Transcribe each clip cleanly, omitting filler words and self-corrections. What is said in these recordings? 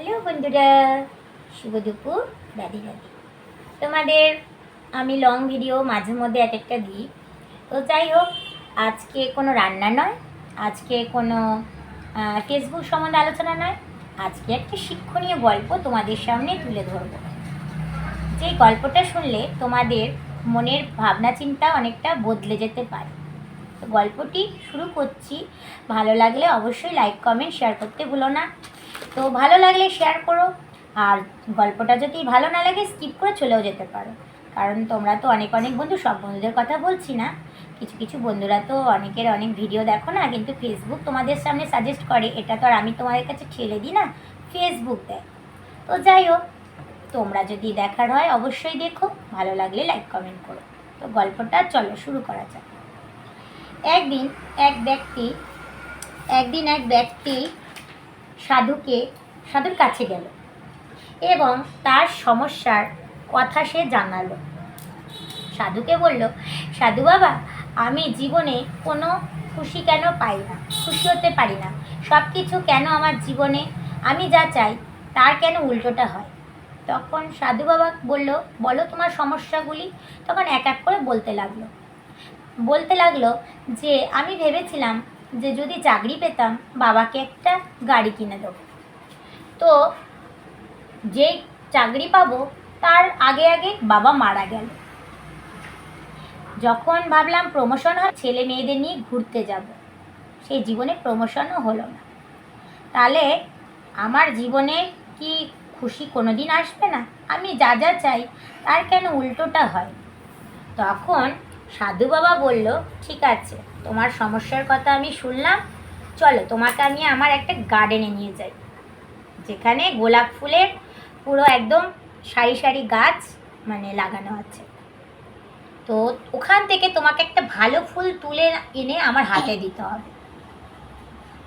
Hello বন্ধুরা, শুভ দুপুর। রাধে রাধে। তোমাদের আমি লং ভিডিও মাঝে মধ্যে এক একটা দিই। তো যাই হোক, আজকে কোনো রান্না নয়, আজকে কোনো ফেসবুক সম্বন্ধে আলোচনা নয়, আজকে একটা শিক্ষণীয় গল্প তোমাদের সামনে তুলে ধরব। যে গল্পটা শুনলে তোমাদের মনের ভাবনা চিন্তা অনেকটা বদলে যেতে পারে। তো গল্পটি শুরু করছি। ভালো লাগলে অবশ্যই লাইক কমেন্ট শেয়ার করতে ভুলো না। তো ভালো লাগলে শেয়ার করো, আর গল্পটা যদি ভালো না লাগে স্কিপ করে চলেও যেতে পারো। কারণ তোমরা তো অনেক অনেক বন্ধু, সব বন্ধুদের কথা বলছি না, কিছু কিছু বন্ধুরা তো অনেকের অনেক ভিডিও দেখো না, কিন্তু ফেসবুক তোমাদের সামনে সাজেস্ট করে, এটা তো আর আমি তোমাদের কাছে ঠেলে দিই না, ফেসবুক দেয়। তো যাই হোক, তোমরা যদি দেখার হয় অবশ্যই দেখো, ভালো লাগলে লাইক কমেন্ট করো। তো গল্পটা চলো শুরু করা যাক। একদিন এক ব্যক্তি সাধুর কাছে গেল এবং তার সমস্যার কথা সে জানালো। সাধুকে বলল, সাধু বাবা, আমি জীবনে কোনো খুশি কেন পাই না, খুশি হতে পারি না। সব কিছু কেন আমার জীবনে আমি যা চাই তার কেন উল্টোটা হয়? তখন সাধু বাবা বলল, বলো তোমার সমস্যাগুলি। তখন এক এক করে বলতে লাগলো যে আমি ভেবেছিলাম যে যদি চাকরি পেতাম বাবাকে একটা গাড়ি কিনে দেবো। তো যেই চাকরি পাবো তার আগে আগে বাবা মারা গেল। যখন ভাবলাম প্রমোশন হয়, ছেলে মেয়েদের নিয়ে ঘুরতে যাব, সেই জীবনে প্রমোশনও হলো না। তাহলে আমার জীবনে কি খুশি কোনো দিন আসবে না? আমি যা যা চাই তার কেন উল্টোটা হয়? তখন সাধু বাবা বলল, ঠিক আছে, তোমার সমস্যার কথা আমি শুনলাম, চলো তোমাকে আমি আমার একটা গার্ডেনে নিয়ে যাই, যেখানে গোলাপ ফুলের পুরো একদম সারি সারি গাছ লাগানো আছে। তো ওখান থেকে তোমাকে একটা ভালো ফুল তুলে এনে আমার হাতে দিতে হবে।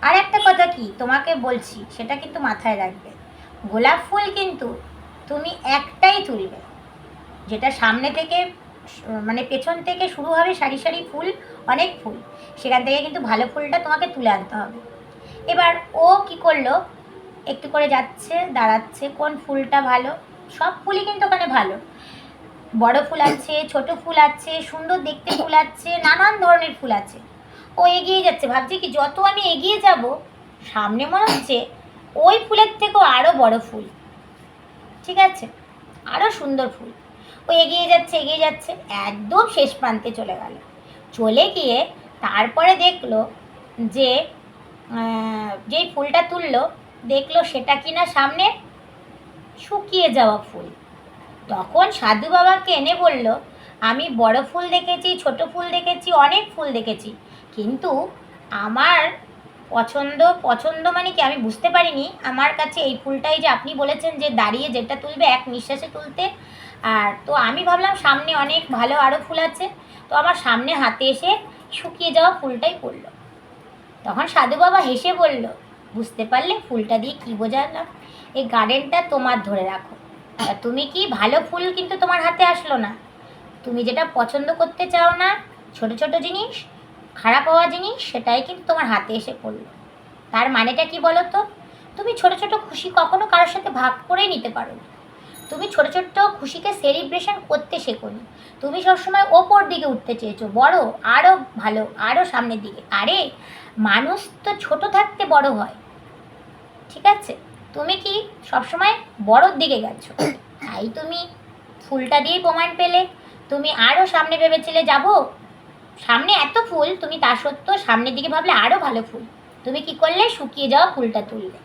আর একটা কথা কি তোমাকে বলছি, সেটা কিন্তু মাথায় রাখবে, গোলাপ ফুল কিন্তু তুমি একটাই তুলবে, যেটা সামনে থেকে পেছন থেকে শুরু হবে সারি সারি ফুল, অনেক ফুল, সেখান থেকে কিন্তু ভালো ফুলটা তোমাকে তুলে আনতে হবে। এবার ও কি করলো, একটু করে যাচ্ছে, দাঁড়াচ্ছে, কোন ফুলটা ভালো। সব ফুলই কিন্তু ওখানে ভালো, বড় ফুল আছে, ছোট ফুল আছে, সুন্দর দেখতে ফুল আছে, নানান ধরনের ফুল আছে। ও এগিয়ে যাচ্ছে, ভাবছে কি যত আমি এগিয়ে যাব সামনে মনে হচ্ছে ওই ফুলের থেকেও আরও বড় ফুল, ঠিক আছে, আরও সুন্দর ফুল। ও এগিয়ে যাচ্ছে, একদম শেষ প্রান্তে চলে গিয়ে তারপরে দেখলো যে যেই ফুলটা তুললো, দেখলো সেটা কিনা সামনে শুকিয়ে যাওয়া ফুল। তখন সাধু বাবাকে এনে বলল, আমি বড় ফুল দেখেছি, ছোট ফুল দেখেছি, অনেক ফুল দেখেছি, কিন্তু আমার পছন্দ মানে কি আমি বুঝতে পারিনি, আমার কাছে এই ফুলটাই যে আপনি বলেছেন যে দাঁড়িয়ে যেটা তুলবে এক নিঃশ্বাসে তুলতে, আর তো আমি ভাবলাম সামনে অনেক ভালো আরও ফুল আছে, তো আমার সামনে হাতে এসে শুকিয়ে যাওয়া ফুলটাই পড়লো। তখন সাধু বাবা হেসে বলল, বুঝতে পারলে ফুলটা দিয়ে কী বোঝালাম? এই গার্ডেনটা তোমার, ধরে রাখো। তুমি কি ভালো ফুল কিন্তু তোমার হাতে আসলো না, তুমি যেটা পছন্দ করতে চাও না, ছোট ছোট জিনিস, খারাপ হওয়া জিনিস, সেটাই কিন্তু তোমার হাতে এসে পড়লো। তার মানেটা কি বলো তো? তুমি ছোট ছোট খুশি কখনো কারোর সাথে ভাগ করেই নিতে পারো না, তুমি ছোট ছোট খুশিকে সেলিব্রেশন করতে শেখোনি, তুমি সবসময় ওপর দিকে উঠতে চেয়েছো, বড়, আরও ভালো, আরও সামনের দিকে। আরে মানুষ তো ছোট থাকতে বড় হয়, ঠিক আছে, তুমি কি সবসময় বড়োর দিকে গেছো, তাই তুমি ফুলটা দিয়েই প্রমাণ পেলে। তুমি আরও সামনে ভেবেছিলে যাব, সামনে এত ফুল, তুমি তা সত্ত্বেও সামনের দিকে ভাবলে আরও ভালো ফুল, তুমি কি করলে, শুকিয়ে যাওয়া ফুলটা তুললে।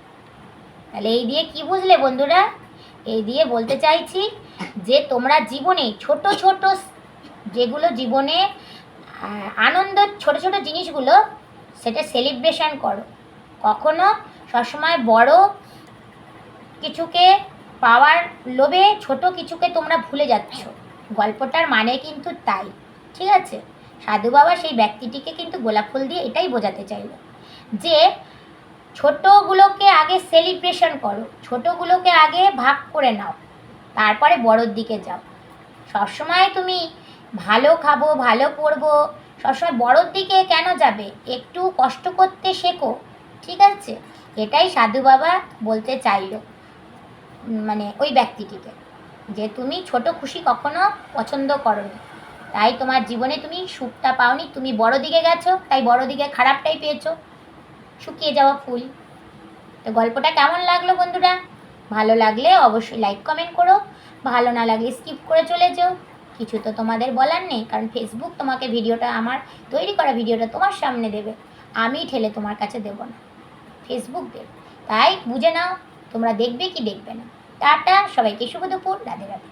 তাহলে এই দিয়ে কি বুঝলে বন্ধুরা? এই দিয়ে বলতে চাইছি যে তোমরা জীবনে ছোট ছোট যেগুলো জীবনে আনন্দ, ছোট ছোট জিনিসগুলো, সেটা সেলিব্রেশন করো। কখনো সবসময় বড় কিছুকে পাওয়ার লোভে ছোট কিছুকে তোমরা ভুলে যাচ্ছ। গল্পটার মানে কিন্তু তাই, ঠিক আছে। সাধু বাবা সেই ব্যক্তিটিকে কিন্তু গোলাপ ফুল দিয়ে এটাই বোঝাতে চাইল যে ছোটোগুলোকে আগে সেলিব্রেশন করো, ছোটোগুলোকে আগে ভাগ করে নাও, তারপরে বড়োর দিকে যাও। সবসময় তুমি ভালো খাবো, ভালো পড়বো, সবসময় বড়োর দিকে কেন যাবে? একটু কষ্ট করতে শেখো, ঠিক আছে। এটাই সাধু বাবা বলতে চাইল। মানে ওই ব্যক্তিটিকে, যে তুমি ছোট খুশি কখনো পছন্দ করোনি, তাই তোমার জীবনে তুমি সুখটা পাওনি, তুমি বড় দিকে গেছো, তাই বড় দিকে খারাপটাই পেয়েছো, শুকিয়ে যাওয়া ফুল। তো গল্পটা কেমন লাগলো বন্ধুরা? ভালো লাগলে অবশ্যই লাইক কমেন্ট করো, ভালো না লাগলে স্কিপ করে চলে যাও, কিছু তো তোমাদের বলার নেই, কারণ ফেসবুক তোমাকে ভিডিওটা, আমার তৈরি করা ভিডিওটা তোমার সামনে দেবে, আমি ঠেলে তোমার কাছে দেবো না, ফেসবুক দেবে। তাই বুঝে নাও তোমরা দেখবে কি দেখবে না। টাটা, সবাইকে শুভ দুপুর, রাধে রাধে।